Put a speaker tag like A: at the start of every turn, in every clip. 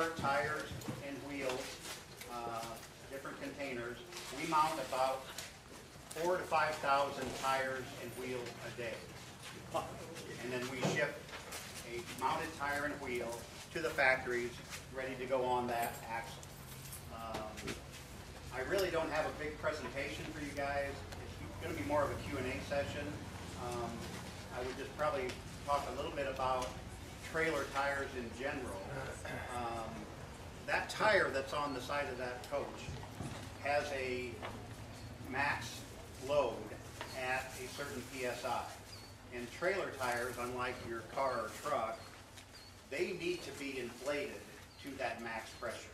A: our tires and wheels, different containers, we mount about 4,000 to 5,000 tires and wheels a day. And then we ship a mounted tire and wheel to the factories, ready to go on that axle. I really don't have a big presentation for you guys. It's going to be more of a Q&A session. I would just probably talk a little bit about trailer tires in general. That tire that's on the side of that coach has a max load at a certain PSI. And trailer tires, unlike your car or truck, they need to be inflated to that max pressure.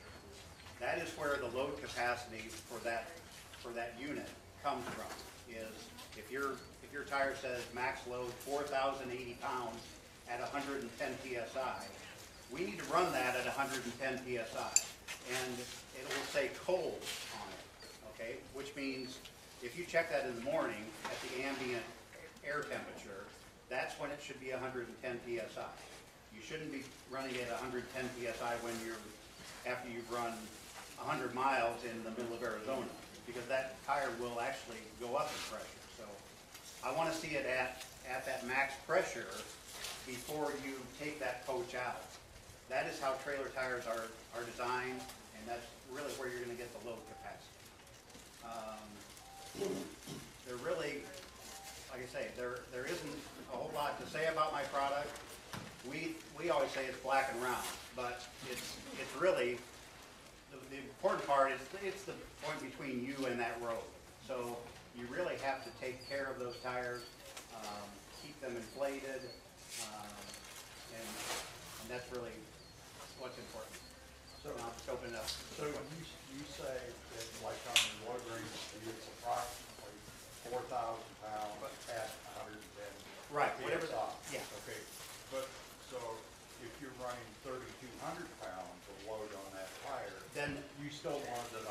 A: That is where the load capacity for that unit comes from. Is if your tire says max load 4,080 pounds at 110 psi, we need to run that at 110 psi, and it will say cold on it. Okay, which means if you check that in the morning at the ambient air temperature, that's when it should be 110 psi. You shouldn't be running it at 110 psi when after you've run 100 miles in the middle of Arizona, because that tire will actually go up in pressure. So I want to see it at that max pressure before you take that coach out. That is how trailer tires are designed, and that's really where you're going to get the load capacity. They're really, like I say, there isn't a whole lot to say about my product. We always say it's black and round, but it's really, the important part is it's the point between you and that road. So you really have to take care of those tires, keep them inflated, and that's really what's important. So I'll just open it up.
B: So you say that like on the load range, it's approximately 4,000 pounds at 110.
A: Right. Whatever.
B: Yeah. Okay. But so if you're running 3,200 pounds of load on that tire,
A: then
B: you still want it at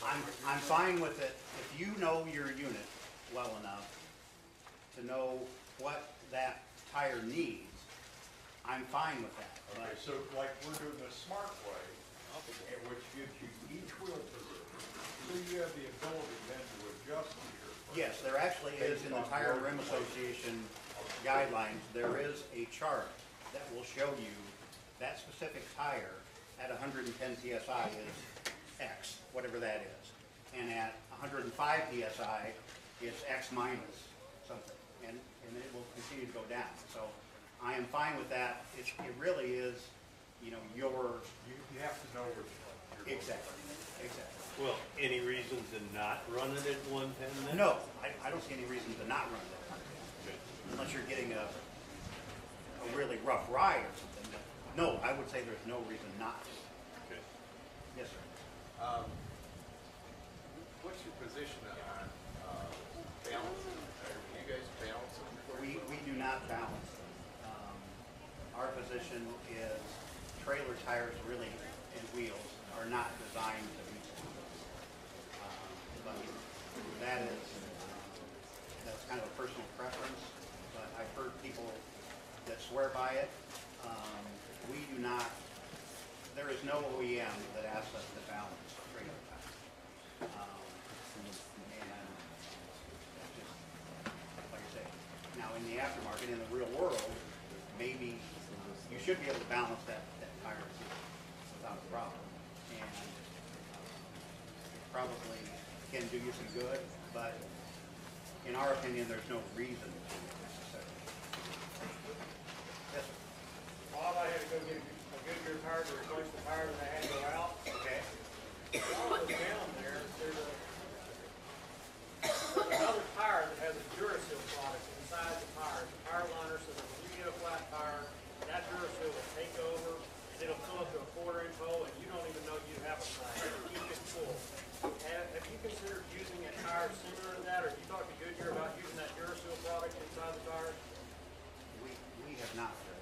B: 110.
A: I'm fine with it if you know your unit well enough to know what that tire needs. I'm fine with that.
B: Okay, so like we're doing the smart way, which gives you each wheel position, so you have the ability then to adjust here.
A: Yes, there actually is in the Tire and Rim Association guidelines, there is a chart that will show you that specific tire at 110 psi is X, whatever that is. And at 105 psi, it's X minus something. And it will continue to go down. So I am fine with that. It really is, you know,
B: you have to know what you're
A: exactly.
C: Well, any reason to not run it at 110 then?
A: No, I don't see any reason to not run it at 110, unless you're getting a really rough ride or something. But no, I would say there's no reason not to.
C: Okay.
A: Yes, sir.
D: What's your position on balancing? Do you guys balance them?
A: We do not balance them. Our position is trailer tires really and wheels are not designed to be but that's kind of a personal preference, but I've heard people that swear by it. We do not, there is no OEM that asks us to balance trailer tires. And that's just, like I say, now in the aftermarket, in the real world, maybe you should be able to balance that tire without a problem. And it probably can do you some good, but in our opinion, there's no reason to necessarily. Yes, sir.
E: Bob, I had to go get a Goodyear tire to replace the tire that I had to go out.
A: Okay.
E: While I was down there, there's another tire that has a Durasil product inside the tire. The tire liner, so that when you get a flat tire, that Durasil will take over, and it'll fill up to a 1/4-inch hole, and you don't even know you have a tire. It'll keep it full. Have you considered using a tire similar to that, or have you talked to Goodyear about using that Durasil product inside the tire?
A: We have not, Greg.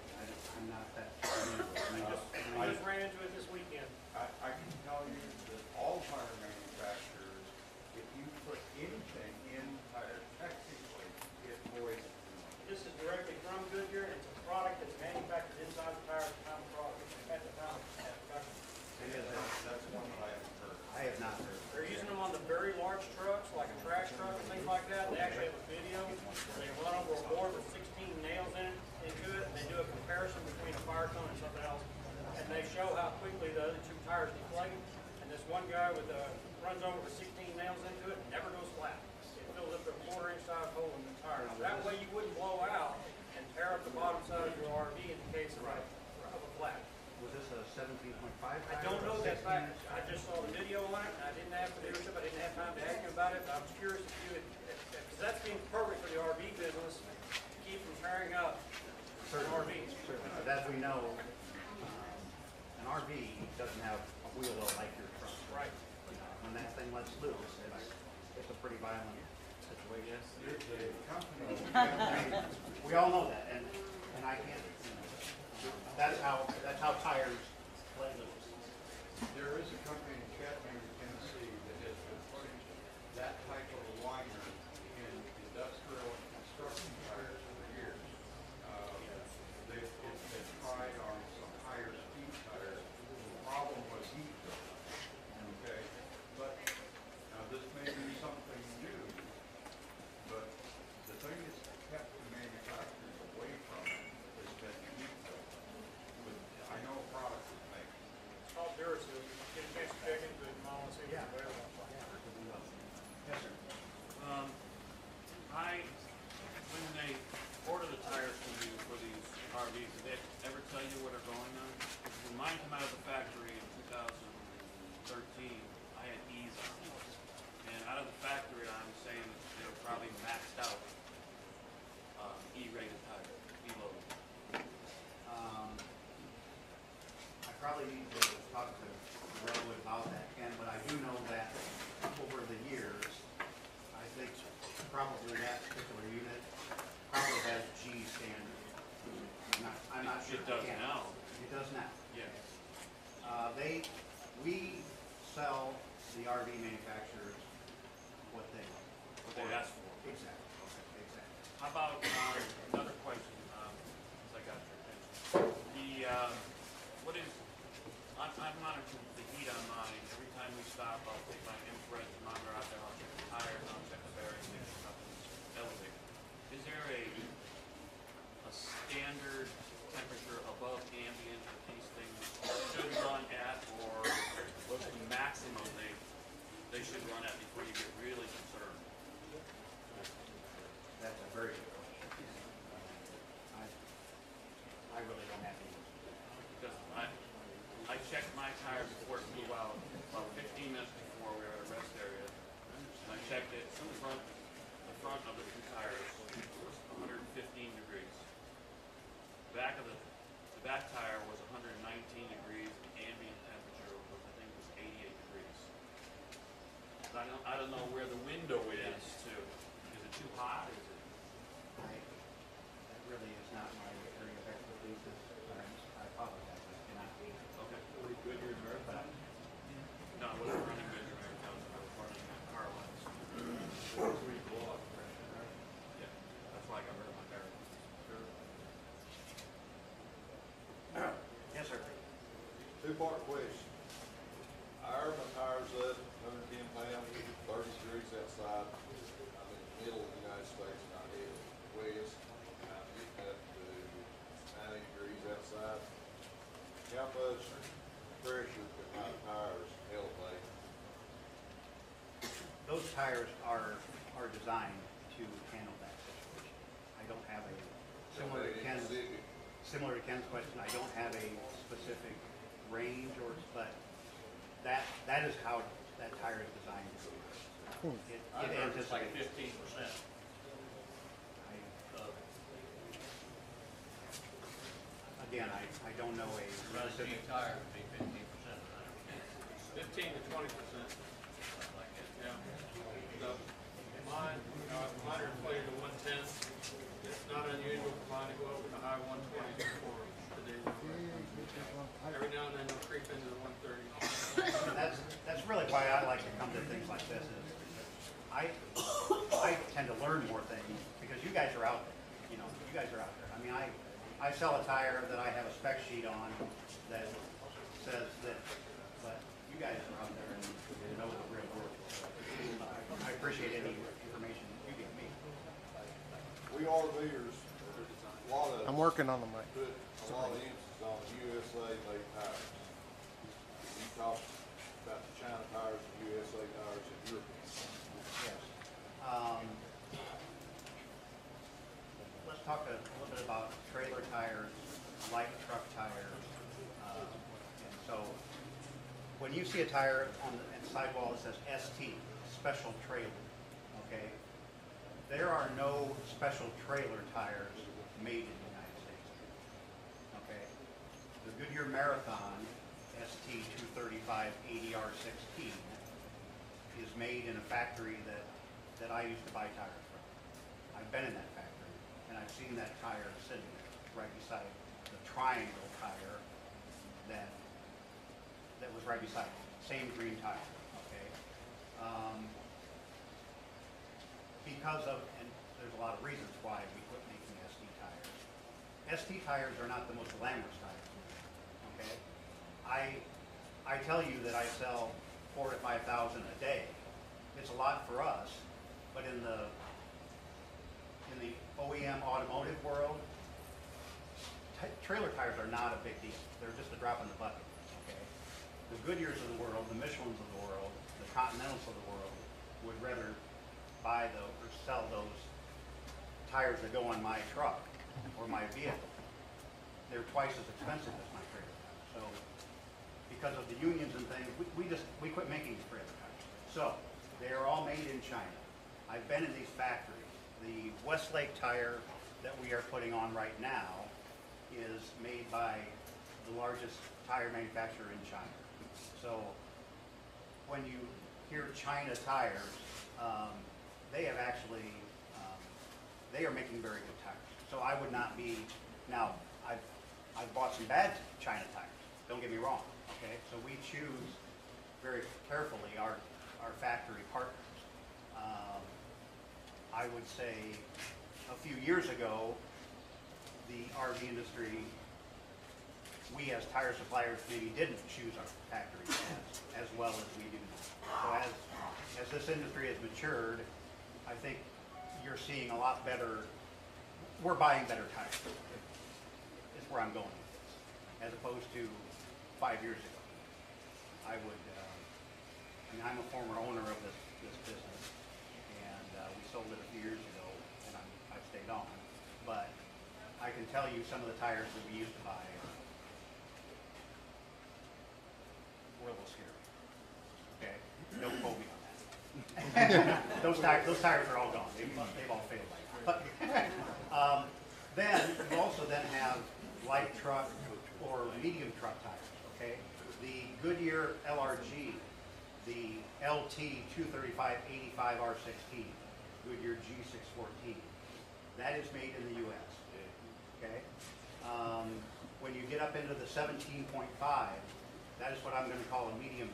A: I'm not that familiar with it.
E: I just ran into it this weekend.
B: I can tell you that all tire manufacturers, if you put anything in tire, technically it voids.
E: This is directly from Goodyear. It's a product that's manufactured inside the tire at the time of product, at the time of and they show how quickly the other two tires deflate. And this one guy runs over with 16 nails into it, and never goes flat. It fills up to a 1/4 inch size hole in the tire. That way you wouldn't blow out and tear up the bottom side of your RV in the case of a flat.
A: Was this a 17.5?
E: I don't know that fact. I just saw the video on it, and I didn't have the dealership. I didn't have time to ask you about it. But I was curious if you had, because that's been perfect for the RV business, to keep from tearing up an RV.
A: Certainly, but as we know, an RV doesn't have a wheel well like your truck.
E: Right.
A: When that thing lets loose, it's a pretty violent situation.
B: The company,
A: We all know that, and I can't, that's how tires let loose.
B: there is a company in Chattanooga, Tennessee that has been putting that type of a liner in industrial and construction tires for years. It's been tried on some higher speed tires. The problem was heat buildup. Okay, but now this may be something new, but the thing that's kept the manufacturers away from it has been heat buildup. I know a product is made.
E: It's called Duracell. You get a chance to check into it tomorrow and see what's available.
A: Yes, sir.
F: When they order the tires from you for these RVs, do they ever tell you what are going on? When mine come out of the factory in 2013, I had E's on them. And out of the factory, I'm saying that they were probably maxed out E-rated tires, E-loaded.
A: I probably need to talk to Redwood about that, Ken, but I do know that over the years, I think probably that particular unit probably has G standard. I'm not sure.
F: It does now.
A: It does now.
F: Yeah.
A: We sell the RV manufacturers what they
F: ask for.
A: Exactly. Exactly.
F: How about another question, since I got your attention. What is, I'm monitoring the heat on mine. Every time we stop, I'll take my infrared thermometer out there, I'll check the tires, I'll check the bearings, make sure nothing's elevated. Is there a standard temperature above ambient that these things should run at, or what's the maximum they should run at before you get really concerned?
A: That's a very good question. I really don't have any.
F: Because I checked my tire before it blew out, about 15 minutes before we were at a rest area, and I checked it, the front of the two tires was 115 degrees. The back tire was 119 degrees, the ambient temperature was, I think, was 88 degrees. So I don't know where the window is too. Is it too hot? Is it?
A: That really is not my area of expertise. I apologize. I cannot be.
F: Okay.
C: Pretty good here, Mary.
A: But
F: No, I wasn't running good your account. I was running car lines.
C: Pretty blow up pressure, right?
F: Yeah, that's why I got rid of my bearing.
A: yes, sir.
G: Two-part question. I iron my tires up, 110 pounds, 30 degrees outside. I'm in the middle of the United States and I head west. I'm getting up to 90 degrees outside. How much pressure can my tires elevate?
A: Those tires are designed to handle that situation. I don't have a similar to Ken's question. I don't have a specific range but that is how that tire is designed to be. It
F: It's like
A: anticipates.
F: 15%.
A: Again, I don't know a specific.
C: tire would be 15%.
E: 15 to 20%. Yeah. So mine are inflated to 110. It's not unusual for mine to go up in the high 120s before the day. Every now and then they'll creep into the 130.
A: That's really why I like to come to things like this. Is I tend to learn more things because you guys are out there. You know, you guys are out there. I mean, I sell a tire that I have a spec sheet on that says this, but you guys are out there and you know the real world. I appreciate any information you give me.
G: We are leaders. A lot of
H: I'm working on the mic.
G: put a lot of emphasis on USA made tires. You talk about the China tires and USA tires in your opinion.
A: Yes. Let's talk a little bit about trailer tires, light truck tires. And so when you see a tire on the sidewall that says ST, special trailer, okay? There are no special trailer tires made in the United States, okay? The Goodyear Marathon ST 235 80R16 is made in a factory that I used to buy tires from. I've been in that factory, and I've seen that tire sitting there right beside the triangle tire that was right beside it. Same green tire, okay? Because of, and there's a lot of reasons why we quit making ST tires. ST tires are not the most glamorous tires, okay? I tell you that I sell 4,000 to 5,000 a day. It's a lot for us, but in the OEM automotive world, trailer tires are not a big deal. They're just a drop in the bucket, okay? The Goodyears of the world, the Michelins of the world, the Continentals of the world would rather buy those or sell those tires that go on my truck or my vehicle. They're twice as expensive as my trailer tires. So because of the unions and things, we quit making these trailer tires. So they are all made in China. I've been in these factories. The Westlake tire that we are putting on right now is made by the largest tire manufacturer in China. So when you hear China tires, they have actually, they are making very good tires. So I would not be, now I've bought some bad China tires, don't get me wrong, okay? So we choose very carefully our factory partners. I would say a few years ago, the RV industry, we as tire suppliers maybe didn't choose our factories as well as we do now. So as this industry has matured, I think you're seeing a lot better, we're buying better tires, is where I'm going with this, as opposed to 5 years ago. I mean, I'm a former owner of this business, and we sold it a few years ago, and I've stayed on. But I can tell you some of the tires that we used to buy were a little scary. Okay, don't quote me on that. those tires are all gone. They've all failed. But then you also then have light truck or medium truck tires. Okay, the Goodyear LRG, the LT 235 85R16, Goodyear G614. That is made in the U.S. Okay. When you get up into the 17.5, that is what I'm going to call a medium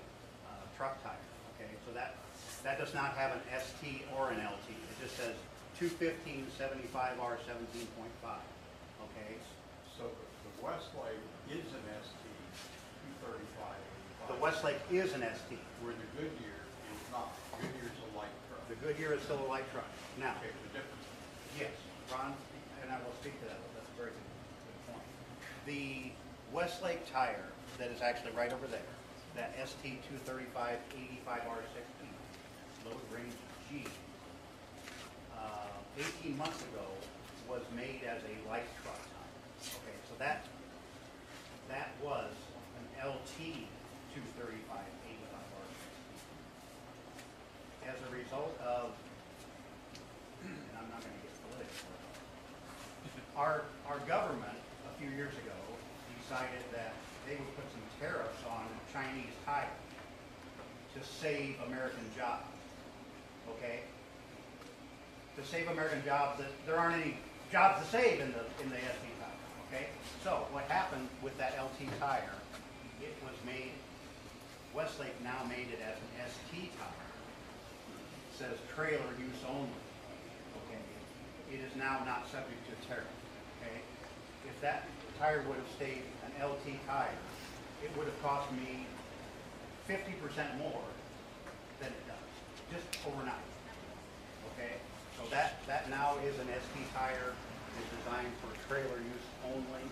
A: truck tire. Okay, so that does not have an ST or an LT. It just says 215 75R 17.5. Okay.
B: So the Westlake is an ST 235.
A: The Westlake is an ST.
B: Where the Goodyear is not. Goodyear's a light truck.
A: The Goodyear is still a light truck. Now,
B: Okay, the difference.
A: yes, Ron, and I will speak to that. That's a very good point. The Westlake tire that is actually right over there, that ST 235 85R16, load range G, 18 months ago was made as a light truck tire. Okay, so that was an LT 235 85R16. As a result of, and I'm not going to get political, our government a few years ago decided that they would put some tariffs on Chinese tires to save American jobs. Okay? To save American jobs, that there aren't any jobs to save in the ST tire. Okay? So what happened with that LT tire, it was made, Westlake now made it as an ST tire. It says trailer use only. Okay? It is now not subject to tariff. Okay? If that tire would have stayed an LT tire, it would have cost me 50% more than it does, just overnight. Okay? So that now is an ST tire. It's designed for trailer use only.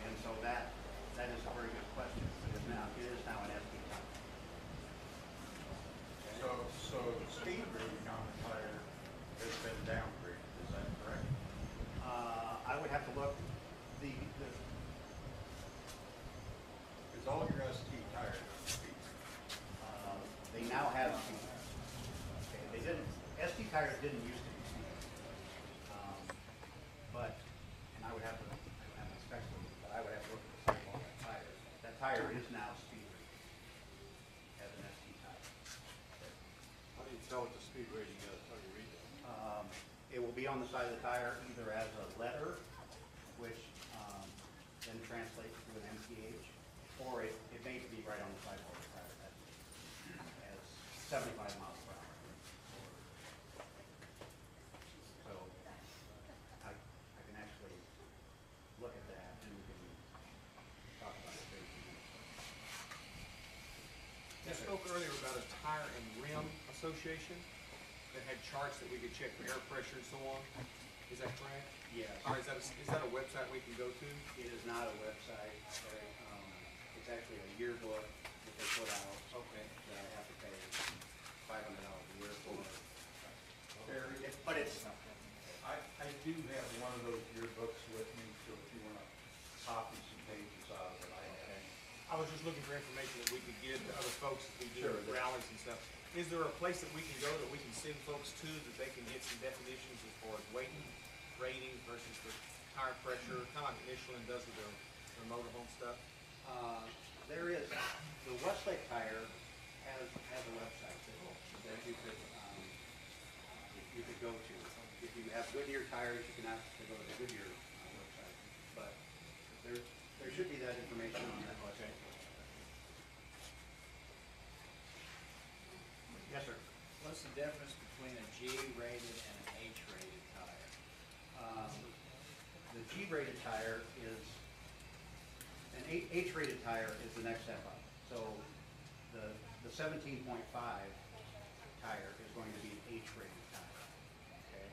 A: And so that is a very good question. It is now an SD tire.
B: So the speed rating on the tire has been downgraded, is that correct?
A: I would have to look,
B: Because all your ST tires are speed.
A: they now have speed. Okay, they didn't, SD tires didn't used to be speed. But, and I would have to inspect them, but I would have to look at the cycle on that tire. That tire is now speed rated as an SD tire.
C: How do you tell what the speed rating is? How do you read it?
A: It will be on the side of the tire either as a letter, which then translates to an MPH, or it may be right on the side of the tire as 75 miles per hour. So I can actually look at that and we can talk about it very soon.
D: You spoke earlier about a tire and rim association that had charts that we could check for air pressure and so on. Is that correct?
A: Yes.
D: Or is that a website we can go to?
A: It is not a website. It's actually a yearbook that they put out.
D: Okay.
A: That I have to pay $500 a year for.
B: Barry,
A: But it's,
B: I do have one of those yearbooks with me, so if you want to copy some pages out of it, I have.
D: I was just looking for information that we could give to other folks as we do
A: Sure.
D: rallies and stuff. Is there a place that we can go that we can send folks to that they can get some definitions as far as weight and ratings versus the tire pressure, kind of like Michelin does with their motorhome stuff?
A: there is, the Westlake Tire has a website that you could go to. If you have Goodyear tires, you can ask to go to the Goodyear website. But there should be that information on that website. Yes, sir.
H: What's the difference between a G-rated and an H-rated tire?
A: The G-rated tire is, an H-rated tire is the next step up. So the 17.5 tire is going to be an H-rated tire, okay?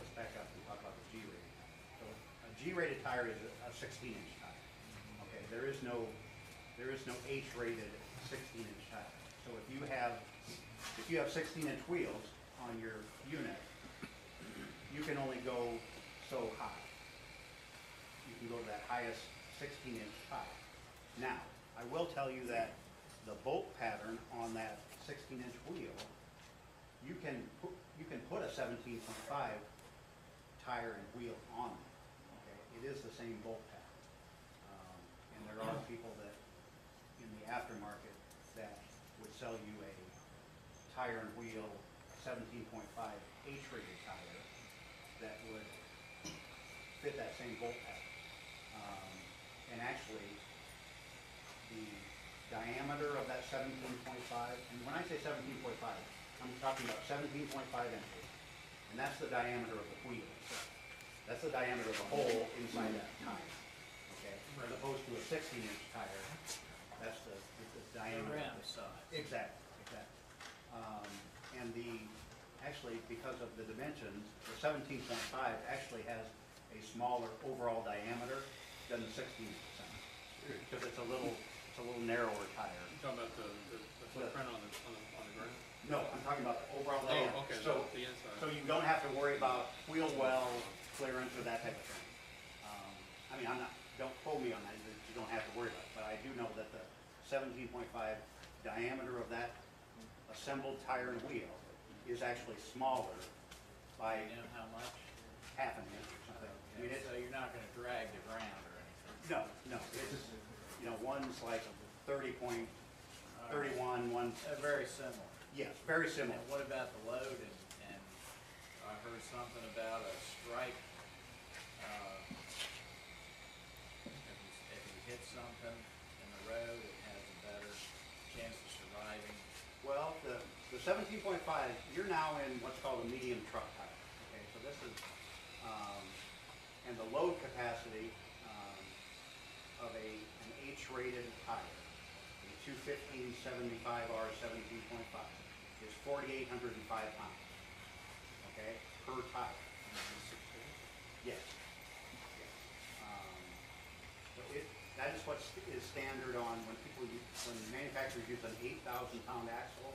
A: Let's back up and talk about the G-rated tire. So a G-rated tire is a 16-inch tire, okay? There is no H-rated 16-inch tire. So if you have 16-inch wheels on your unit, you can only go so high. You can go to that highest 16-inch tire. Now, I will tell you that the bolt pattern on that 16-inch wheel, you can put a 17.5 tire and wheel on it. Okay? It is the same bolt pattern. And there are people that, in the aftermarket, that would sell you a tire and wheel 17.5 H-rated tire that would fit that same bolt pattern. And actually, the diameter of that 17.5, and when I say 17.5, I'm talking about 17.5 inches, and that's the diameter of the wheel itself. That's the diameter of the hole inside that tire, okay? As opposed to a 16-inch tire, that's the diameter.
H: Rim size.
A: Exactly. And actually, because of the dimensions, the 17.5 actually has a smaller overall diameter than the 16%, because it's a little narrower tire.
F: You talking about the footprint on the ground?
A: No, I'm talking about the overall diameter.
F: Oh, okay,
A: So,
F: the inside.
A: so you don't have to worry about wheel well clearance or that type of thing. I mean, don't quote me on that, you don't have to worry about it, but I do know that the 17.5 diameter of that assembled tire and wheel is actually smaller by
H: You know how much?
A: half an inch or something. I mean,
H: So you're not gonna drag it around or anything?
A: no, it's, one's like 30.31, one's,
H: Very similar.
A: yes, very similar.
H: And what about the load and I heard something about a strike, if you hit something in the road, it has a better chance of surviving.
A: Well, the 17.5, you're now in what's called a medium truck tire. Okay, so this is, and the load capacity of an H-rated tire, a 215/75R 17.5, is 4,805 pounds. Okay, per tire. Yes. that is what is standard on when when manufacturers use an 8,000 pound axle.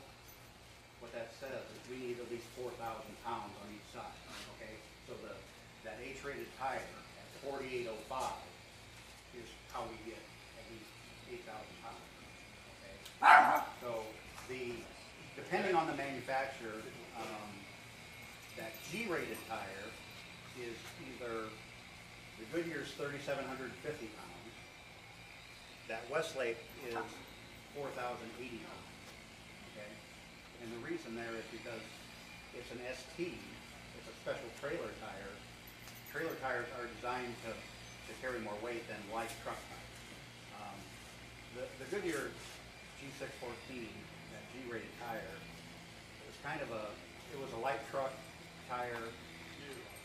A: What that says is we need at least 4,000 pounds on each side, okay? So that H-rated tire at 4805 is how we get at least 8,000 pounds, okay? So depending on the manufacturer, that G-rated tire is either, the Goodyear's 3,750 pounds, that Westlake is 4,080 pounds, okay? And the reason there is because it's an ST, it's a special trailer tire. Trailer tires are designed to carry more weight than light truck tires. The Goodyear G614, that G-rated tire, was kind of it was a light truck tire,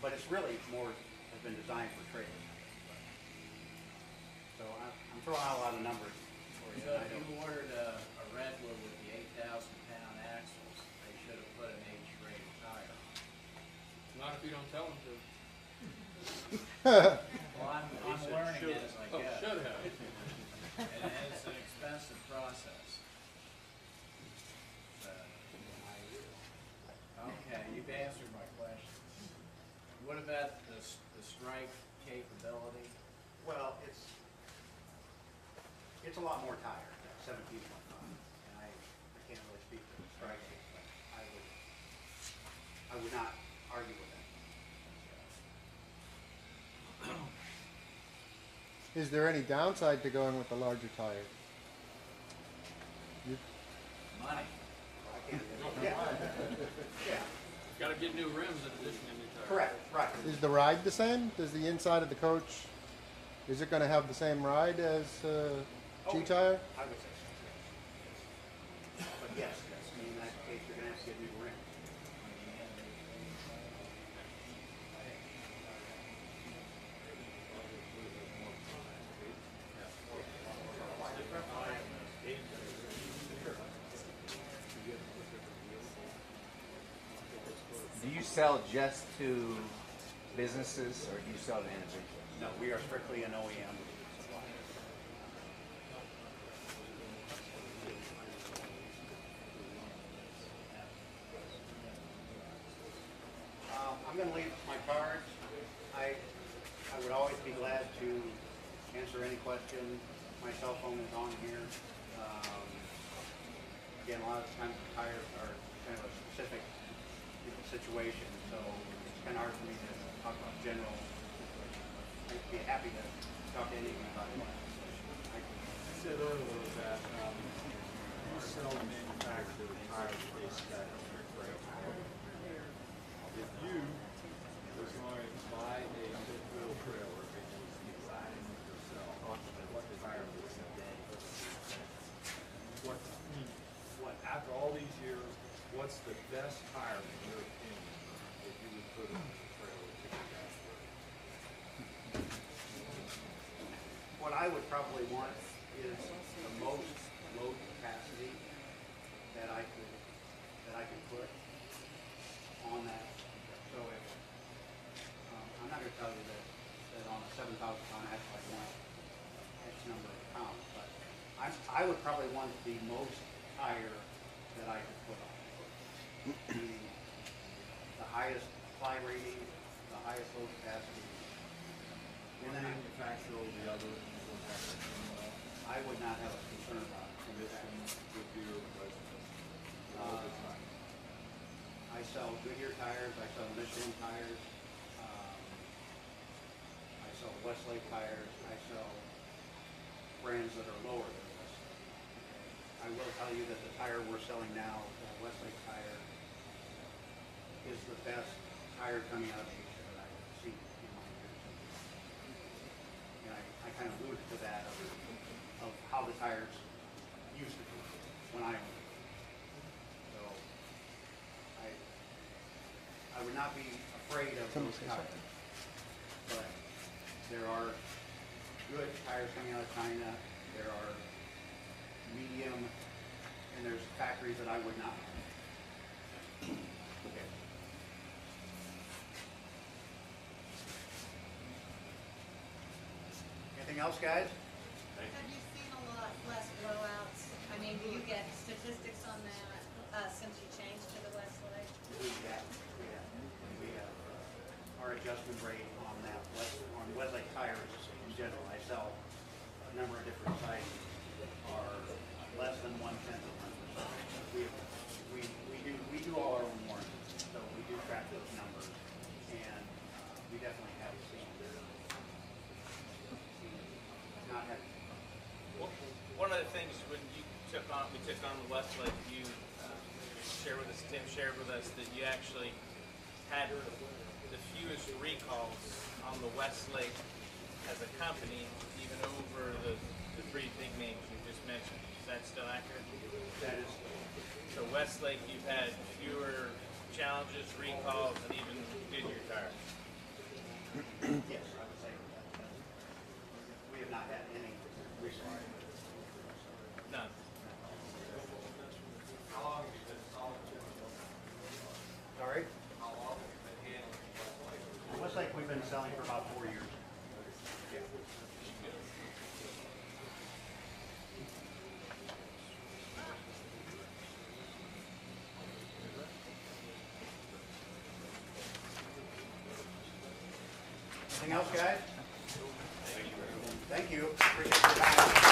A: but it's really has been designed for trailer tires. So I'm throwing out a lot of numbers for you.
H: So if you ordered a Redwood with the 8,000-pound axles, they should have put an H-rated tire on it.
I: Not if you don't tell them to.
H: Well, I'm learning it as I
I: Oh,
H: go.
I: should have.
H: And it's an expensive process. So, okay, you've answered my question. What about the strike capability?
A: Well, it's a lot more tire, 17.5, and I can't really speak to the strike rate, but I would not argue with that.
J: Is there any downside to going with the larger tire?
H: Money.
A: Yeah. Yeah,
I: Gotta get new rims in addition to new tires.
A: correct, right.
J: Is the ride the same? Does the inside of the coach, is it going to have the same ride as G tire?
A: I would say so, yes. But yes, I mean, in that case, you're gonna have to get new rims.
K: Do you sell just to businesses or do you sell to individuals?
A: No, we are strictly an OEM supplier. I'm going to leave my cards. I would always be glad to answer any question. My cell phone is on here. Again, a lot of times the tires are kind of a specific situation, so it's kind of hard for me to talk about general. I'd be happy to talk to anyone about it.
L: You said earlier that you sell and manufacture tires based on your freight. If you was going to buy a fifth-wheel trailer and you was designing it yourself, what tire would you get? After all these years, what's the best tire in your opinion if you would put it in the trailer to your dashboard?
A: What I would probably want is the most load capacity that I could put on that. So if I'm not going to tell you that on a 7,000 pound axle I want X number of pounds, but I would probably want the most tire that I could put on. Meaning the highest ply rating, the highest load capacity. And then
L: Manufacturer or the other?
A: I would not have a concern about
L: Conditions, Goodyear,
A: Uh, I sell Goodyear tires, I sell Michelin tires, I sell Westlake tires, I sell brands that are lower than Westlake. I will tell you that the tire we're selling now, the Westlake tire, is the best tire coming out of Asia that I've seen in my years. And I kind of alluded to that of how the tires used to be when I owned them. So I would not be afraid of those tires. But there are good tires coming out of China, there are medium, and there's factories that I would not. Okay. Anything else, guys?
M: mean, do you get statistics on that, since you changed to the Westlake?
A: We have our adjustment rate on that, on Westlake tires in general, I sell a number of different sizes, are less than 1/10 of 1%. We do all our own warranties, so we do track those numbers, and we definitely have seen not having.
D: One of the things when we took on the Westlake, you shared with us, Tim shared with us that you actually had the fewest recalls on the Westlake as a company, even over the three big names you just mentioned. Is that still accurate?
A: That is.
D: So Westlake, you've had fewer challenges, recalls, and even Goodyear tires.
A: Yes, I would say that. We have not had any recently.
D: None.
G: How long have you been selling?
A: Sorry?
G: How long have you been handling Westlake?
A: Westlake we've been selling for about 4 years. Anything else, guys? Thank you. Appreciate your time.